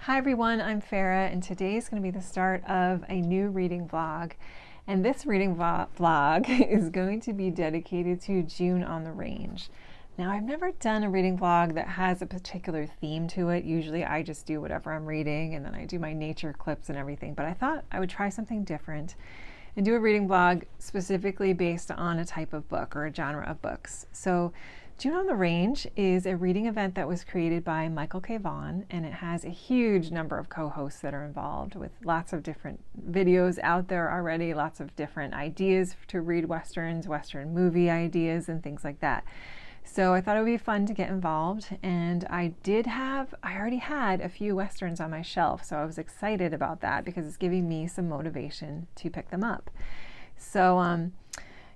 Hi everyone, I'm Farah, and today is going to be the start of a new reading vlog. And this reading vlog is going to be dedicated to June on the Range. Now, I've never done a reading vlog that has a particular theme to it. Usually I just do whatever I'm reading and then I do my nature clips and everything. But I thought I would try something different and do a reading vlog specifically based on a type of book or a genre of books. So June on the Range is a reading event that was created by Michael K. Vaughan, and it has a huge number of co-hosts that are involved with lots of different videos out there already, lots of different ideas to read Westerns, Western movie ideas, and things like that. So I thought it would be fun to get involved, and I already had a few Westerns on my shelf, so I was excited about that because it's giving me some motivation to pick them up. So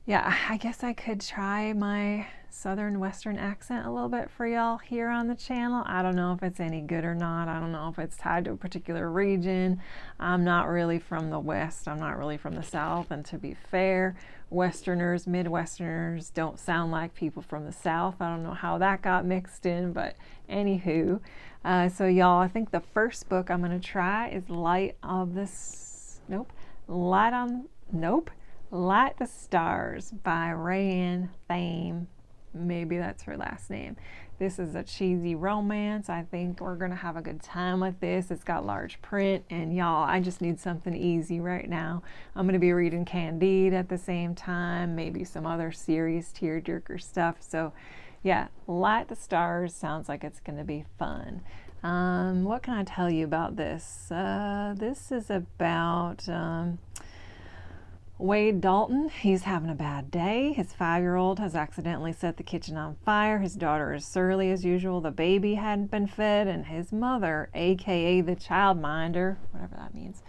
yeah, I guess I could try my Southern Western accent a little bit for y'all here on the channel. I don't know if it's any good or not. I don't know if it's tied to a particular region. I'm not really from the West. I'm not really from the South. And to be fair, Westerners, Midwesterners don't sound like people from the South. I don't know how that got mixed in, but anywho. So y'all, I think the first book I'm going to try is Light the Stars by RaeAnne Thayne. Maybe that's her last name. This is a cheesy romance. I think we're going to have a good time with this. It's got large print, and y'all, I just need something easy right now. I'm going to be reading Candide at the same time, maybe some other serious tearjerker stuff. So yeah, Light the Stars sounds like it's going to be fun. What can I tell you about this? This is about Wade Dalton. He's having a bad day. His 5-year-old has accidentally set the kitchen on fire. His daughter is surly as usual. The baby hadn't been fed, and his mother, aka the childminder, whatever that means,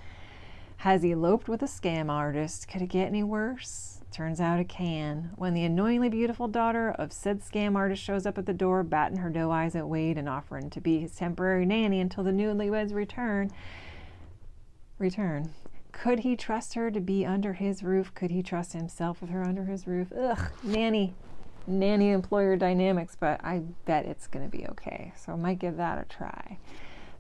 has eloped with a scam artist. Could it get any worse? Turns out it can. When the annoyingly beautiful daughter of said scam artist shows up at the door, batting her doe eyes at Wade and offering to be his temporary nanny until the newlyweds return. Could he trust her to be under his roof? Could he trust himself with her under his roof? Ugh, nanny employer dynamics, but I bet it's going to be okay. So I might give that a try.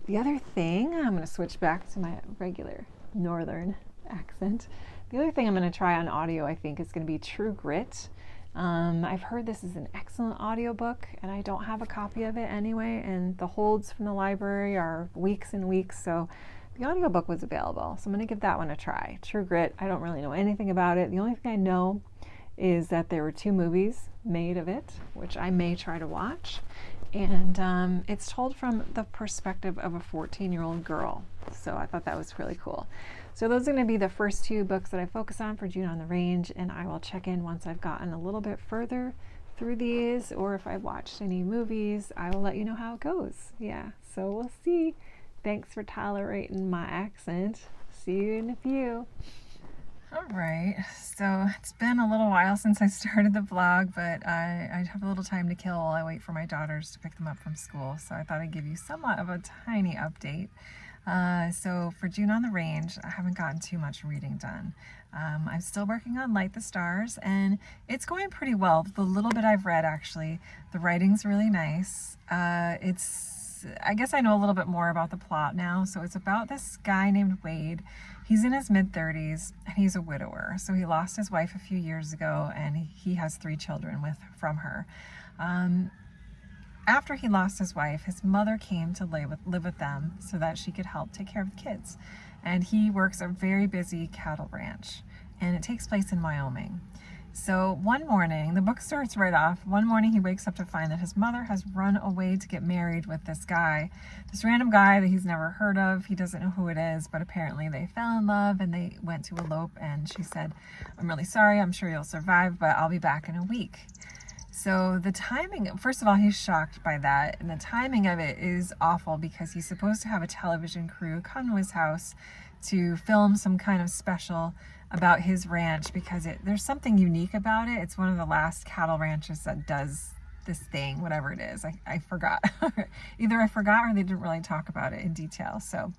The other thing, I'm going to switch back to my regular northern accent. The other thing I'm going to try on audio, I think, is going to be True Grit. I've heard this is an excellent audiobook, and I don't have a copy of it anyway, and the holds from the library are weeks and weeks, so the audiobook was available, so I'm going to give that one a try. True Grit, I don't really know anything about it. The only thing I know is that there were 2 movies made of it, which I may try to watch. And it's told from the perspective of a 14-year-old girl. So I thought that was really cool. So those are going to be the first 2 books that I focus on for June on the Range, and I will check in once I've gotten a little bit further through these, or if I've watched any movies, I will let you know how it goes. Yeah, so we'll see. Thanks for tolerating my accent. See you in a few. All right, so it's been a little while since I started the vlog, but I have a little time to kill while I wait for my daughters to pick them up from school. So I thought I'd give you somewhat of a tiny update. So for June on the Range, I haven't gotten too much reading done. I'm still working on Light the Stars, and it's going pretty well. The little bit I've read, actually, the writing's really nice. I guess I know a little bit more about the plot now. So it's about this guy named Wade. He's in his mid-30s, and he's a widower. So he lost his wife a few years ago, and he has 3 children from her. After he lost his wife, his mother came to live with them so that she could help take care of the kids. And he works a very busy cattle ranch, and it takes place in Wyoming. So one morning, the book starts right off. One morning he wakes up to find that his mother has run away to get married with this guy, this random guy that he's never heard of. He doesn't know who it is, but apparently they fell in love and they went to elope, and she said, "I'm really sorry, I'm sure you'll survive, but I'll be back in a week." So the timing, first of all, he's shocked by that, and the timing of it is awful because he's supposed to have a television crew come to his house to film some kind of special about his ranch because there's something unique about it. It's one of the last cattle ranches that does this thing, whatever it is. I forgot. Either I forgot or they didn't really talk about it in detail. So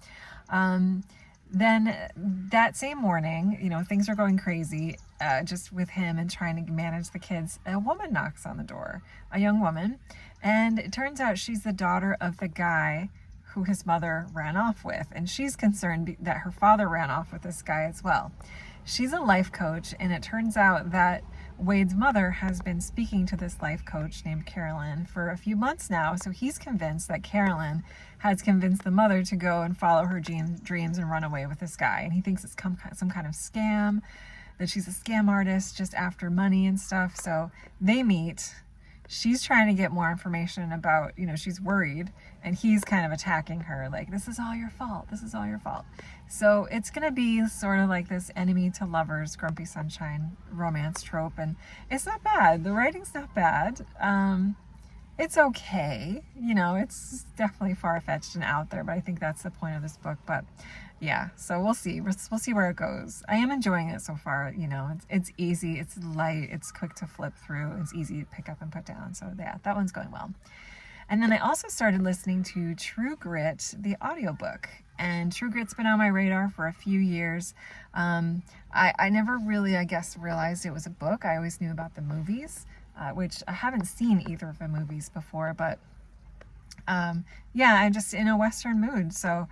then that same morning, things are going crazy just with him and trying to manage the kids. A woman knocks on the door, a young woman, and it turns out she's the daughter of the guy who his mother ran off with, and she's concerned that her father ran off with this guy as well. She's a life coach, and it turns out that Wade's mother has been speaking to this life coach named Carolyn for a few months now, so he's convinced that Carolyn has convinced the mother to go and follow her dreams and run away with this guy, and he thinks it's some kind of scam, that she's a scam artist just after money and stuff. So they meet. She's trying to get more information about, she's worried, and he's kind of attacking her like, this is all your fault, this is all your fault. So it's going to be sort of like this enemy to lovers, grumpy sunshine romance trope, and it's not bad. The writing's not bad. It's okay. It's definitely far-fetched and out there, but I think that's the point of this book. But yeah, so we'll see. We'll see where it goes. I am enjoying it so far. It's easy, it's light, it's quick to flip through, it's easy to pick up and put down. So yeah, that one's going well. And then I also started listening to True Grit, the audiobook. And True Grit's been on my radar for a few years. I never really, realized it was a book. I always knew about the movies, which I haven't seen either of the movies before, but I'm just in a Western mood. So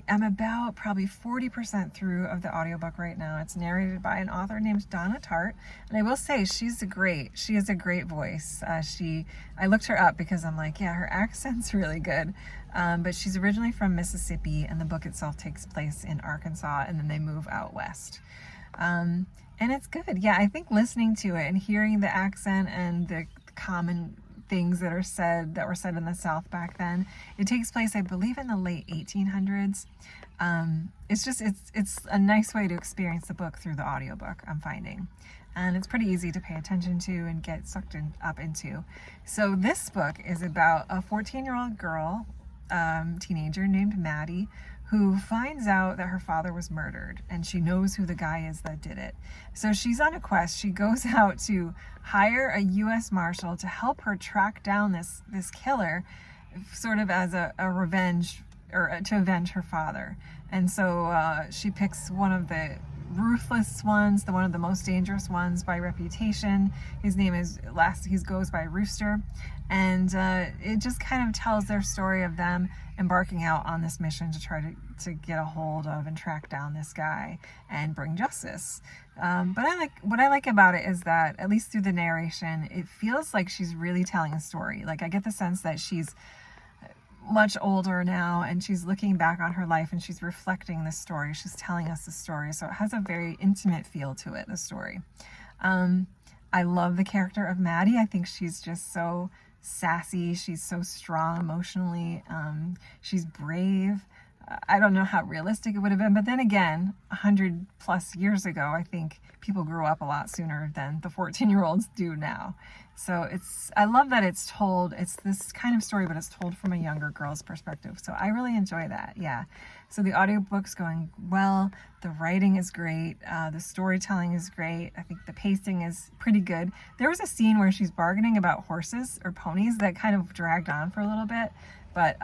I'm about probably 40% through of the audiobook right now. It's narrated by an author named Donna Tartt. And I will say she has a great voice. I looked her up because I'm like, yeah, her accent's really good. But she's originally from Mississippi, and the book itself takes place in Arkansas, and then they move out west. And it's good. Yeah, I think listening to it and hearing the accent and the common things that were said in the South back then. It takes place, I believe, in the late 1800s. It's a nice way to experience the book through the audiobook, I'm finding. And it's pretty easy to pay attention to and get sucked up into. So this book is about a 14-year-old girl, teenager named Maddie, who finds out that her father was murdered, and she knows who the guy is that did it. So she's on a quest. She goes out to hire a U.S. Marshal to help her track down this killer, sort of as a revenge, or to avenge her father. And so she picks one of the ruthless ones, one of the most dangerous ones by reputation. His name he goes by Rooster. And it just kind of tells their story of them embarking out on this mission to try to get a hold of and track down this guy and bring justice. But what I like about it is that, at least through the narration, it feels like she's really telling a story. Like, I get the sense that she's much older now, and she's looking back on her life and she's reflecting this story. She's telling us the story. So it has a very intimate feel to it, the story. I love the character of Maddie. I think she's just so sassy. She's so strong emotionally. She's brave. I don't know how realistic it would have been, but then again, 100 plus years ago, I think people grew up a lot sooner than the 14-year-olds do now. So I love that it's this kind of story, but it's told from a younger girl's perspective. So I really enjoy that. Yeah. So the audiobook's going well. The writing is great. The storytelling is great. I think the pacing is pretty good. There was a scene where she's bargaining about horses or ponies that kind of dragged on for a little bit, but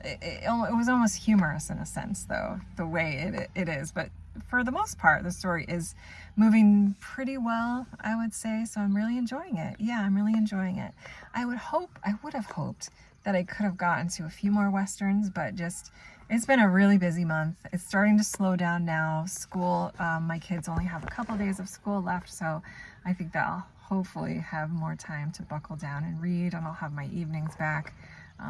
it was almost humorous in a sense, though, the way it is. But for the most part, the story is moving pretty well, I would say. So I'm really enjoying it. Yeah, I'm really enjoying it. I would have hoped that I could have gotten to a few more Westerns, but it's been a really busy month. It's starting to slow down now. School, my kids only have a couple days of school left, so I think that I'll hopefully have more time to buckle down and read, and I'll have my evenings back.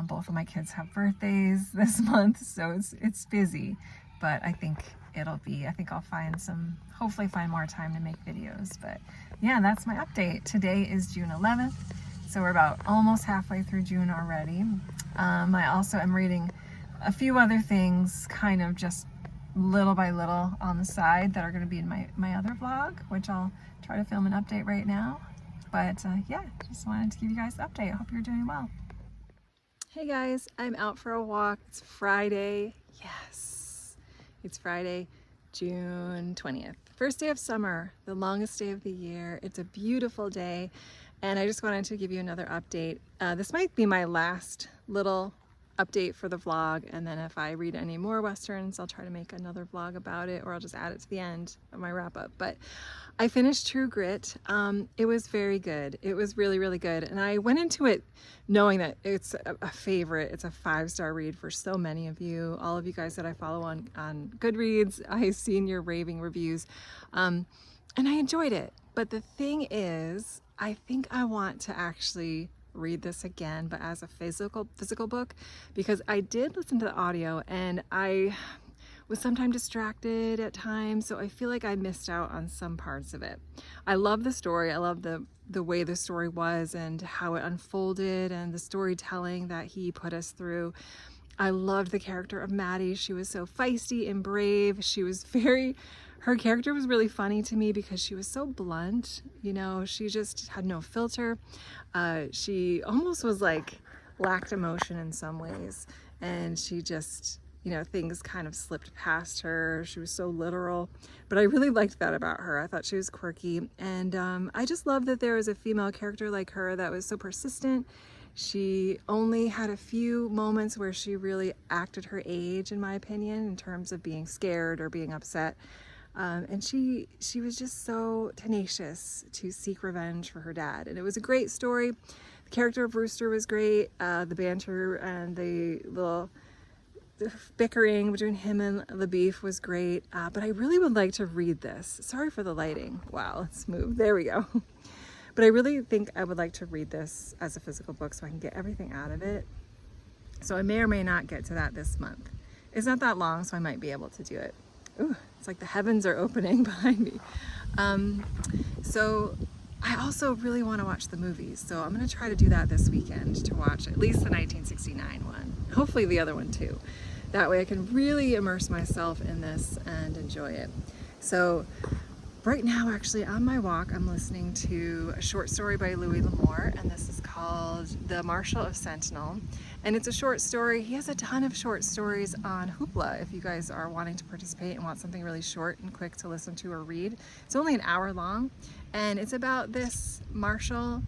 Both of my kids have birthdays this month, so it's busy, but I think I'll hopefully find more time to make videos. But yeah, that's my update. Today is June 11th, so we're about almost halfway through June already. I also am reading a few other things, kind of just little by little on the side, that are going to be in my other vlog, which I'll try to film an update right now. But yeah, just wanted to give you guys the update. I hope you're doing well. Hey guys, I'm out for a walk. It's Friday. Yes, it's Friday, June 20th. First day of summer, the longest day of the year. It's a beautiful day, and I just wanted to give you another update. This might be my last little update for the vlog, and then if I read any more Westerns, I'll try to make another vlog about it, or I'll just add it to the end of my wrap up. But I finished True Grit. It was very good. It was really, really good. And I went into it knowing that it's a favorite. It's a 5-star read for so many of you. All of you guys that I follow on Goodreads, I've seen your raving reviews. And I enjoyed it. But the thing is, I think I want to actually read this again, but as a physical book, because I did listen to the audio and I was sometimes distracted at times, so I feel like I missed out on some parts of it. I love the story. I love the way the story was and how it unfolded and the storytelling that he put us through. I loved the character of Maddie. She was so feisty and brave. She was her character was really funny to me because she was so blunt, you know, she just had no filter. She almost was like lacked emotion in some ways, and she just, you know, things kind of slipped past her. She was so literal, but I really liked that about her. I thought she was quirky, and I just love that there was a female character like her that was so persistent. She only had a few moments where she really acted her age, in my opinion, in terms of being scared or being upset. And she was just so tenacious to seek revenge for her dad. And it was a great story. The character of Rooster was great. The banter and the bickering between him and the beef was great. But I really would like to read this. Sorry for the lighting. Wow, let's move. There we go. But I really think I would like to read this as a physical book so I can get everything out of it. So I may or may not get to that this month. It's not that long, so I might be able to do it. Ooh, it's like the heavens are opening behind me. So I also really want to watch the movies. So I'm going to try to do that this weekend, to watch at least the 1969 one. Hopefully the other one too. That way I can really immerse myself in this and enjoy it. So right now, actually, on my walk, I'm listening to a short story by Louis L'Amour, and this is called The Marshal of Sentinel. And it's a short story. He has a ton of short stories on Hoopla if you guys are wanting to participate and want something really short and quick to listen to or read. It's only an hour long, and it's about this marshal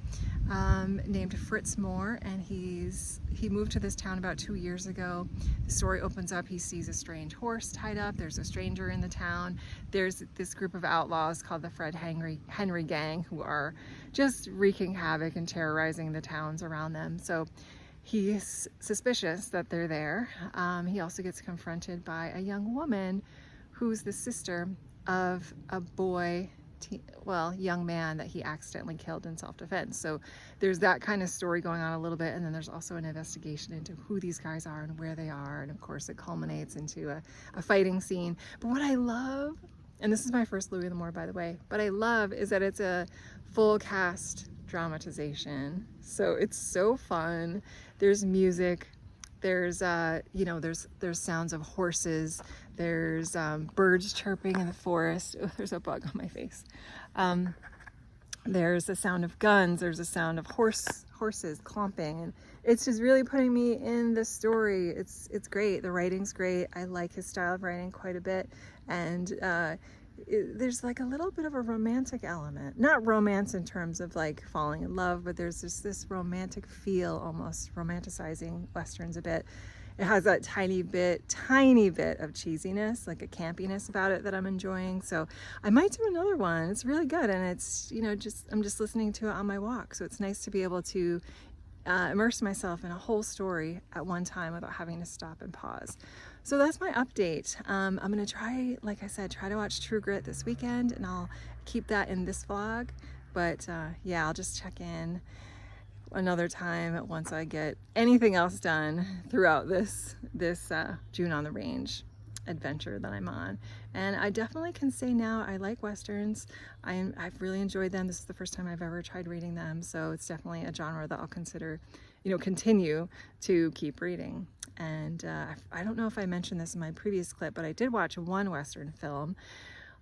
named Fritz Moore, and he moved to this town about 2 years ago. The story opens up, he sees a strange horse tied up. There's a stranger in the town. There's this group of outlaws called the Fred Henry Gang who are just wreaking havoc and terrorizing the towns around them. So he's suspicious that they're there. He also gets confronted by a young woman who's the sister of a young man that he accidentally killed in self-defense. So there's that kind of story going on a little bit, and then there's also an investigation into who these guys are and where they are, and of course it culminates into a fighting scene. But what I love, and this is my first Louis L'Amour, by the way, what I love is that it's a full cast dramatization. So it's so fun. There's music, there's there's sounds of horses, there's birds chirping in the forest. Oh, there's a bug on my face. There's a sound of guns, there's a sound of horses clomping, and it's just really putting me in the story. It's great. The writing's great. I like his style of writing quite a bit, and there's like a little bit of a romantic element. Not romance in terms of like falling in love, but there's just this romantic feel, almost romanticizing Westerns a bit. It has that tiny bit of cheesiness, like a campiness about it that I'm enjoying. So I might do another one. It's really good, and it's, I'm just listening to it on my walk. So it's nice to be able to immerse myself in a whole story at one time without having to stop and pause. So that's my update. I'm gonna try, like I said, try to watch True Grit this weekend, and I'll keep that in this vlog. But yeah, I'll just check in another time once I get anything else done throughout this June on the Range adventure that I'm on. And I definitely can say now I like Westerns. I've really enjoyed them. This is the first time I've ever tried reading them, so it's definitely a genre that I'll consider, continue to keep reading. And I don't know if I mentioned this in my previous clip, but I did watch one Western film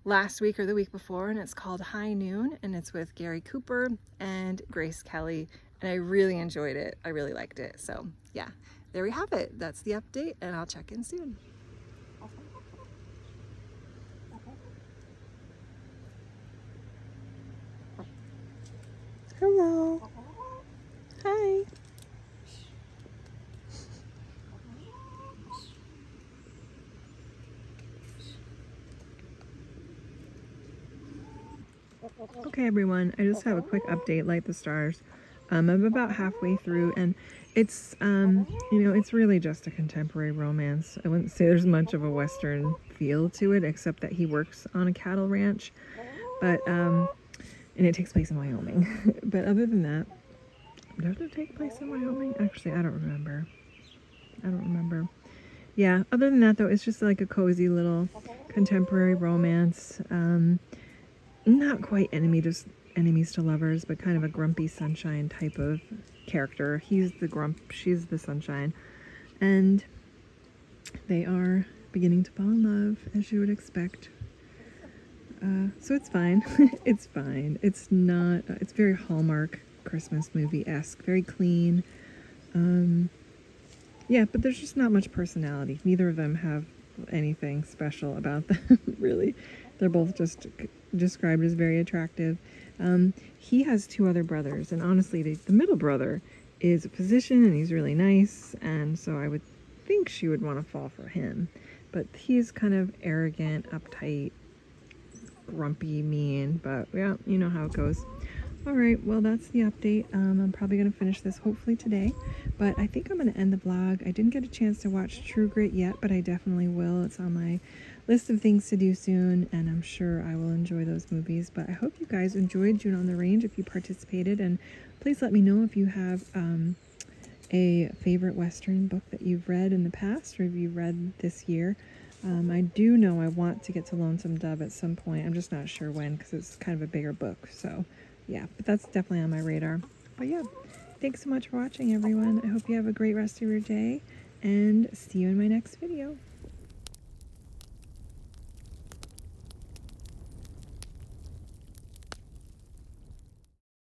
last week or the week before, and it's called High Noon, and it's with Gary Cooper and Grace Kelly, and I really enjoyed it. I really liked it. So yeah, there we have it. That's the update, and I'll check in soon. Hello. Hi. Okay, everyone, I just have a quick update, Light the Stars. I'm about halfway through, and it's, it's really just a contemporary romance. I wouldn't say there's much of a Western feel to it, except that he works on a cattle ranch, but, and it takes place in Wyoming. But other than that, does it take place in Wyoming? Actually, I don't remember. Yeah, other than that, though, it's just like a cozy little contemporary romance. Not quite enemies to lovers, but kind of a grumpy sunshine type of character. He's the grump, she's the sunshine. And they are beginning to fall in love, as you would expect. So it's fine. It's fine. It's not, it's very Hallmark Christmas movie-esque, very clean. Yeah, but there's just not much personality. Neither of them have anything special about them, really. They're both just described as very attractive. He has 2 other brothers, and honestly, the middle brother is a physician, and he's really nice, and so I would think she would want to fall for him. But he's kind of arrogant, uptight, grumpy, mean, but yeah, you know how it goes. All right, well, that's the update. I'm probably going to finish this hopefully today, but I think I'm going to end the vlog. I didn't get a chance to watch True Grit yet, but I definitely will. It's on my list of things to do soon, and I'm sure I will enjoy those movies. But I hope you guys enjoyed June on the Range if you participated, and please let me know if you have a favorite Western book that you've read in the past, or if you've read this year. I do know I want to get to Lonesome Dove at some point. I'm just not sure when, because it's kind of a bigger book. So yeah, but that's definitely on my radar. But yeah, thanks so much for watching, everyone. I hope you have a great rest of your day, and see you in my next video.